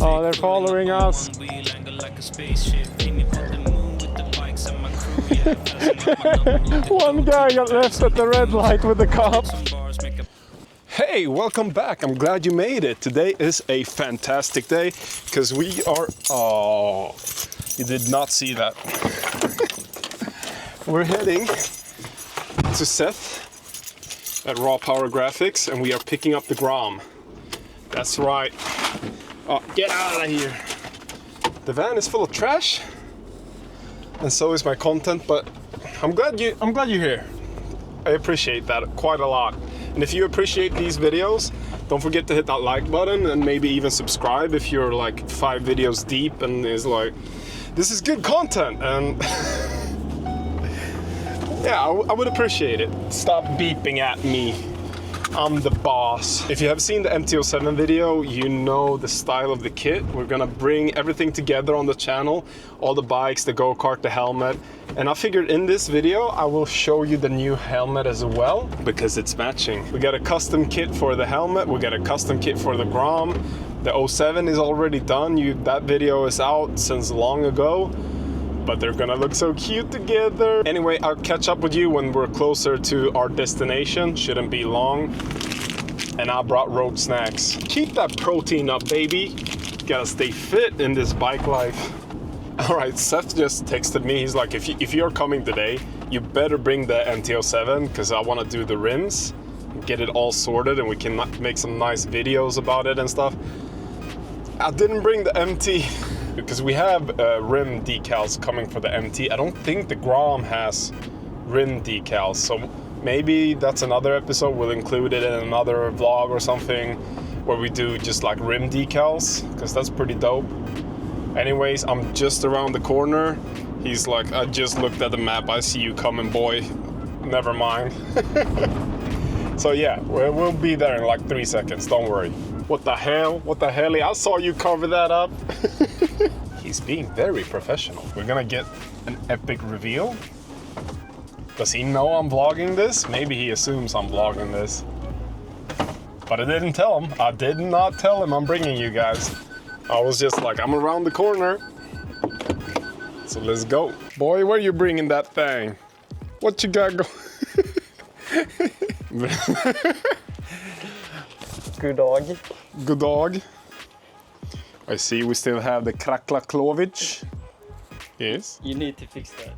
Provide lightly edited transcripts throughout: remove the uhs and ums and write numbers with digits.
Oh, they're following us. One guy got left at the red light with the cops. Hey, welcome back. I'm glad you made it. Today is a fantastic day because we are... Oh, you did not see that. We're heading to Seth at Raw Power Graphics and we are picking up the Grom. That's right. Oh, get out of here. The van is full of trash and so is my content, but I'm glad you're here. I appreciate that quite a lot. And if you appreciate these videos, don't forget to hit that like button and maybe even subscribe if you're like 5 videos deep and is like, this is good content. And yeah, I would appreciate it. Stop beeping at me. I'm the boss. If you have seen the MT-07 video, you know the style of the kit. We're gonna bring everything together on the channel, all the bikes, the go-kart, the helmet. And I figured in this video, I will show you the new helmet as well, because it's matching. We got a custom kit for the helmet, we got a custom kit for the Grom. The 07 is already done. That video is out since long ago. But they're gonna look so cute together. Anyway, I'll catch up with you when we're closer to our destination. Shouldn't be long. And I brought road snacks. Keep that protein up, baby. Gotta stay fit in this bike life. All right, Seth just texted me. He's like, if you're coming today, you better bring the MT-07 because I wanna do the rims, get it all sorted and we can make some nice videos about it and stuff. I didn't bring the MT. Because we have rim decals coming for the MT. I don't think the Grom has rim decals, so maybe that's another episode. We'll include it in another vlog or something where we do just like rim decals, because that's pretty dope. Anyways, I'm just around the corner. He's like, I just looked at the map. I see you coming, boy. Never mind. So yeah, we'll be there in like 3 seconds. Don't worry. What the hell? What the hell? I saw you cover that up. He's being very professional. We're gonna get an epic reveal. Does he know I'm vlogging this? Maybe he assumes I'm vlogging this. But I didn't tell him. I did not tell him I'm bringing you guys. I was just like, I'm around the corner. So let's go. Boy, where you bringing that thing? What you got going? Good dog. Good dog. I see we still have the Krakla-Klovich. Yes. You need to fix that.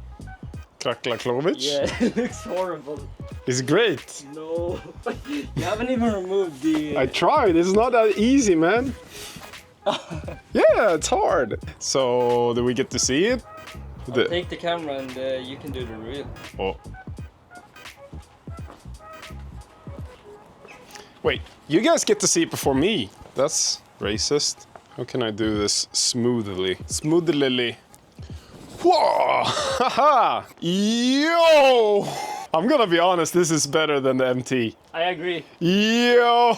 Krakla-Klovich? Yeah, it looks horrible. It's great. No, you haven't even removed the... I tried, it's not that easy, man. Yeah, it's hard. So, do we get to see it? I'll take the camera and you can do the reveal. Oh. Wait, you guys get to see it before me. That's racist. How can I do this smoothly? Smoothly. Whoa! Haha! Yo! I'm gonna be honest, this is better than the MT. I agree. Yo!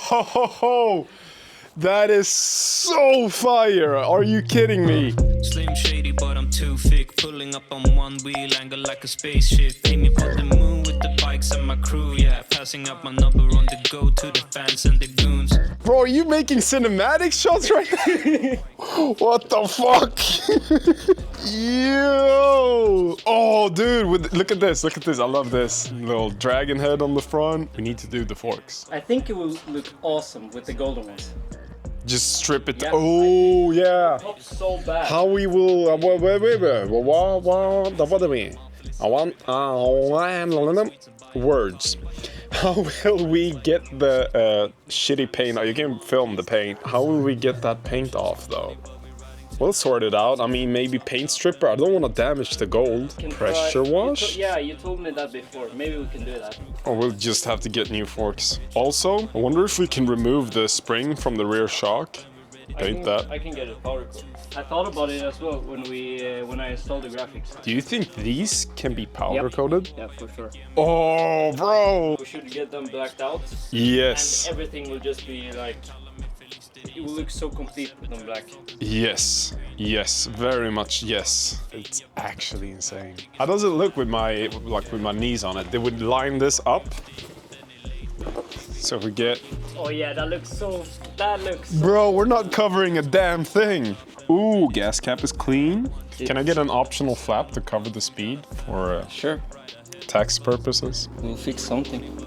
That is so fire! Are you kidding me? Slim shady, but I'm too thick. Pulling up on one wheel, angle like a spaceship. Aiming for the moon with the bikes and my crew, yeah. Passing up my number on the go to the fans and the goons. Bro, are you making cinematic shots right now? What the fuck? Yo! Oh, dude, look at this, look at this. I love this. Little dragon head on the front. We need to do the forks. I think it will look awesome with the golden ones. Just strip it. Yeah, Oh, yeah. It's so bad. How we will... What do we mean? I want... words. How will we get the shitty paint? You can film the paint. How will we get that paint off, though? We'll sort it out. I mean, maybe paint stripper. I don't want to damage the gold. Pressure wash? Yeah, you told me that before. Maybe we can do that. Or we'll just have to get new forks. Also, I wonder if we can remove the spring from the rear shock. Paint that. I can get it powder coat. I thought about it as well when I installed the graphics. Do you think these can be powder coated? Yeah, for sure. Oh, bro! We should get them blacked out. Yes. And everything will just be like... It will look so complete with them black. Yes. Yes. Very much yes. It's actually insane. How does it look with my knees on it? They would line this up. So we get... Oh yeah, that looks so... Bro, we're not covering a damn thing. Ooh, gas cap is clean. Can I get an optional flap to cover the speed for Sure. tax purposes? We'll fix something.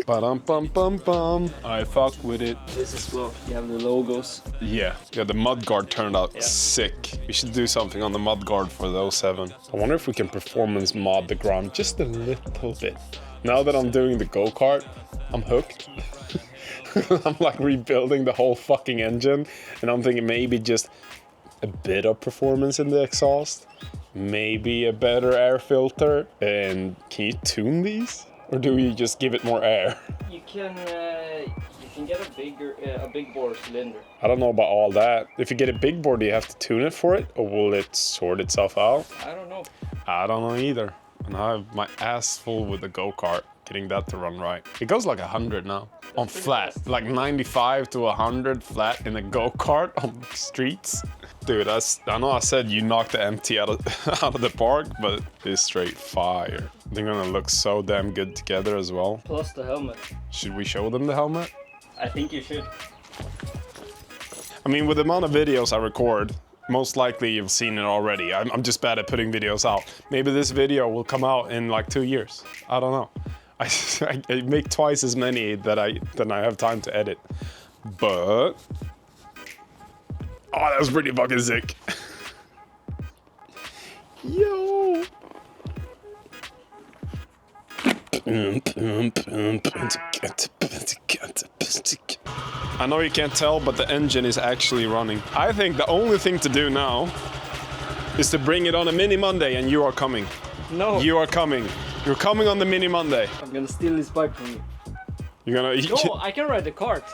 Ba-dum-bum-bum-bum. I fuck with it. This is well. You have the logos. Yeah, the mudguard turned out sick. We should do something on the mudguard for the 07. I wonder if we can performance mod the Grom just a little bit. Now that I'm doing the go-kart, I'm hooked. I'm like rebuilding the whole fucking engine, and I'm thinking maybe just a bit of performance in the exhaust, maybe a better air filter, and can you tune these? Or do we just give it more air? You can get a big bore cylinder. I don't know about all that. If you get a big bore, do you have to tune it for it, or will it sort itself out? I don't know. I don't know either. And I have my ass full with the go-kart, getting that to run right. It goes like 100 now, on flat. fast. Like 95 to 100 flat in a go-kart on the streets. Dude, I know I said you knocked the MT out of the park, but it's straight fire. They're gonna look so damn good together as well. Plus the helmet. Should we show them the helmet? I think you should. I mean, with the amount of videos I record, most likely you've seen it already. I'm just bad at putting videos out. Maybe this video will come out in like 2 years. I don't know. I make twice as many than I have time to edit. But... oh, that was pretty fucking sick. Yo! I know you can't tell, but the engine is actually running. I think the only thing to do now is to bring it on a Mini Monday, and you are coming. No. You are coming. You're coming on the Mini Monday. I'm gonna steal this bike from you. You're gonna... No, I can ride the cart.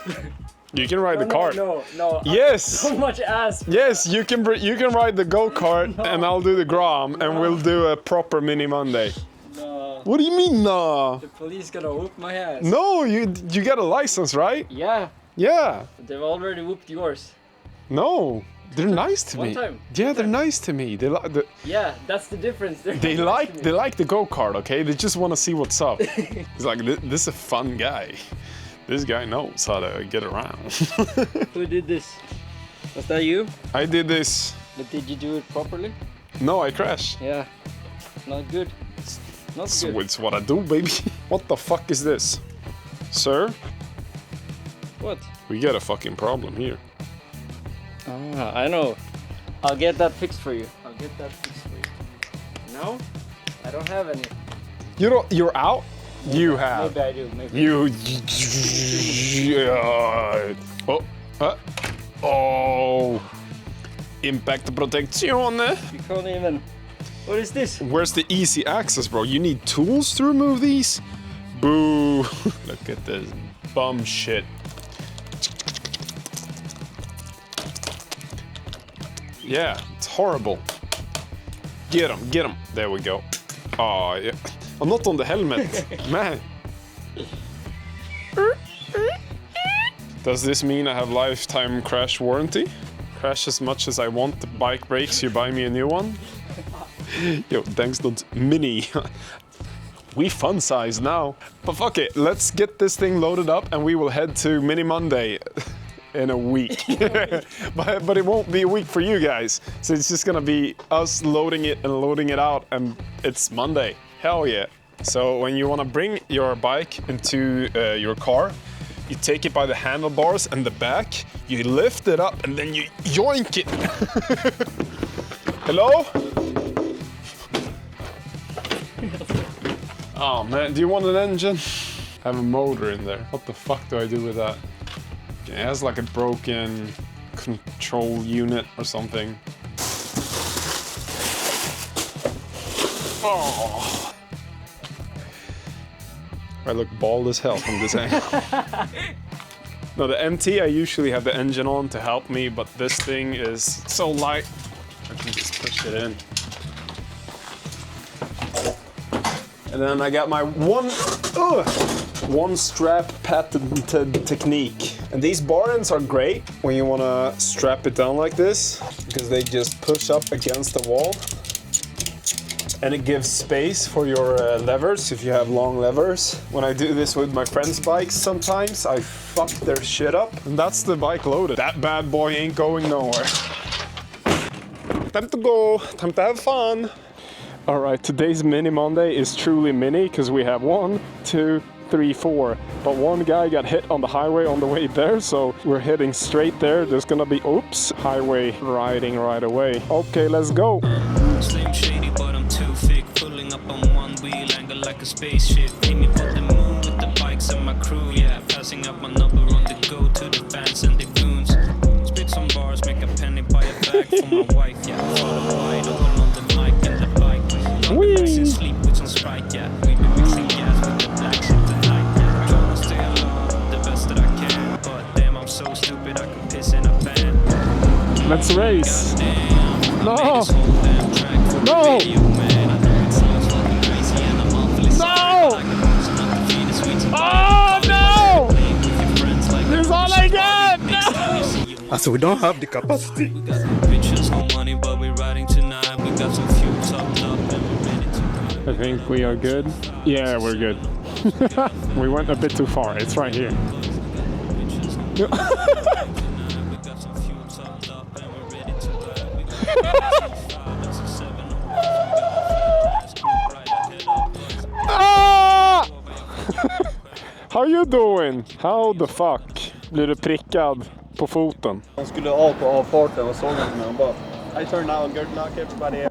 You can ride the cart. No. Yes. So much ass. Yes, you can ride the go-kart, and I'll do the Grom, and we'll do a proper Mini Monday. No. What do you mean, nah? The police gonna whoop my ass. No, you got a license, right? Yeah. Yeah. They've already whooped yours. No, they're nice to me. One time. Yeah, they're nice to me. Yeah, that's the difference. They like the go-kart, okay? They just want to see what's up. It's like, this is a fun guy. This guy knows how to get around. Who did this? Was that you? I did this. But did you do it properly? No, I crashed. Yeah. Not good. Not So good. it's what I do, baby. What the fuck is this? Sir? What? We got a fucking problem here. Ah, I know. I'll get that fixed for you. No? I don't have any. You're out? You have. Maybe I do. Maybe. Oh. Impact protection. You can't even. What is this? Where's the easy access, bro? You need tools to remove these? Boo. Look at this bum shit. Yeah, it's horrible. Get him. There we go. Oh, yeah. I'm not on the helmet, man. Does this mean I have lifetime crash warranty? Crash as much as I want, the bike breaks, you buy me a new one? Yo, thanks to Mini. We fun size now. But fuck it, let's get this thing loaded up and we will head to Mini Monday in a week. but it won't be a week for you guys. So it's just gonna be us loading it and loading it out, and it's Monday. Hell yeah. So when you wanna bring your bike into your car, you take it by the handlebars and the back, you lift it up and then you yoink it. Hello? Oh man, do you want an engine? I have a motor in there. What the fuck do I do with that? It has like a broken control unit or something. Oh. I look bald as hell from this angle. No, the MT, I usually have the engine on to help me, but this thing is so light, I can just push it in. And then I got my one strap patented technique. And these bar ends are great when you want to strap it down like this, because they just push up against the wall. and it gives space for your levers if you have long levers. When I do this with my friends' bikes sometimes, I fuck their shit up. And that's the bike loaded. That bad boy ain't going nowhere. Time to go, time to have fun. All right, today's Mini Monday is truly mini because we have 1, 2, 3, 4. But one guy got hit on the highway on the way there, so we're heading straight there. There's gonna be, oops, highway riding right away. Okay, let's go. Slim shady, but I'm too thick. Pulling up on one wheel, angle like a spaceship. Aiming for the moon with the bikes and my crew, yeah. Passing up my number on the go to the fans and the goons. Spit some bars, make a penny, buy a bag for my wife, yeah. Follow wide open on the mic and the bike. Wee! Sleep with some Sprite, yeah. We be mixing gas with the black shit tonight, yeah. Trying to stay alive, the best that I can. But damn, I'm so stupid, I can piss in a van. Let's race. No! No! No! Oh no! This is all I got! No! So we don't have the capacity. We got no pictures, no money, but we're riding tonight. We got some fuel topped up and we're ready to ride. I think we are good. Yeah, we're good. We went a bit too far. It's right here. Ah! How you doing? How the fuck? Blir du prickad på foten? Han skulle av på avfarten och såg honom och han bara I turn now, good luck everybody.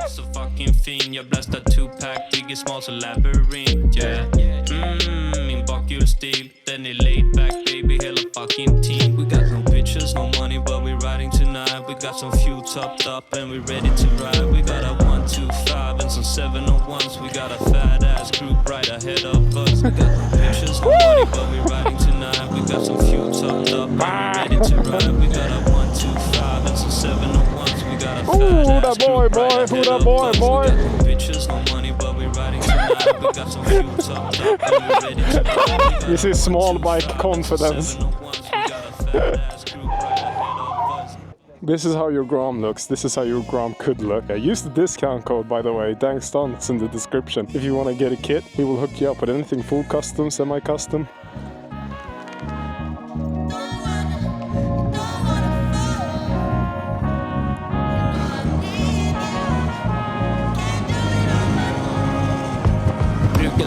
So fucking fiend, jag blastar 2-pack, digger small så labyrinth, yeah. Min bakhjulsstil, den är laid back, baby, hela fucking team. We got no bitches, no money, but we riding tonight. We got some fuel topped up and we ready to ride. We got a 125 and some 701s. We got a fat ass group right ahead of us. We got no bitches, no money, but we riding tonight. We got some fuel topped up and we ready to ride. We got a 125 and some 701s. We got a fat ass group right ahead of us. We got no bitches, no money, but we riding tonight. We got some fuel topped up and we ready to ride. This is small bike confidence. This is how your Grom looks. This is how your Grom could look. I used the discount code, by the way, Dangston. It's in the description. If you want to get a kit, he will hook you up with anything full custom, semi-custom.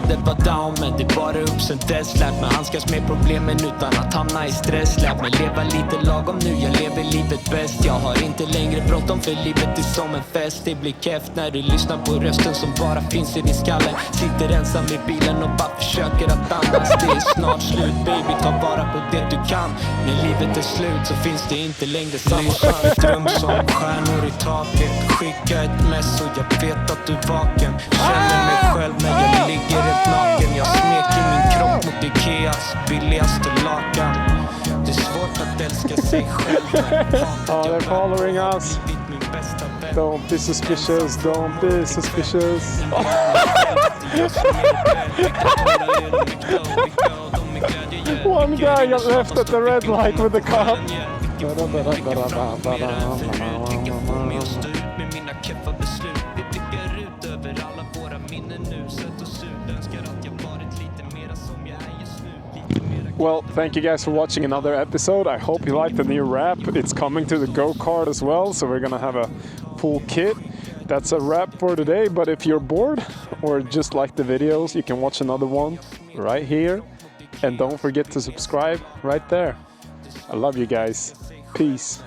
Det var down men det är bara upp sen dess. Lärt mig handskas med problemen utan att hamna i stress. Lärt mig leva lite lagom nu, jag lever livet bäst. Jag har inte längre bråttom för livet är som en fest. Det blir keft när du lyssnar på rösten som bara finns i din skalle. Sitter ensam i bilen och bara försöker att andas. Det är snart slut baby, ta vara på det du kan. När livet är slut så finns det inte längre samma chans. Dröm som stjärnor i taket. Skicka ett mess och jag vet att du är vaken. Känner mig själv när jag ligger naken. Jag smeker min kropp mot Ikeas billigaste lakan. Det är svårt att älska sig själv. Oh, they're following us. Don't be suspicious, don't be suspicious. One guy got left at the red light with the car. Well, thank you guys for watching another episode. I hope you liked the new wrap. It's coming to the go-kart as well, so we're gonna have a full kit. That's a wrap for today, but if you're bored or just like the videos, you can watch another one right here. And don't forget to subscribe right there. I love you guys. Peace.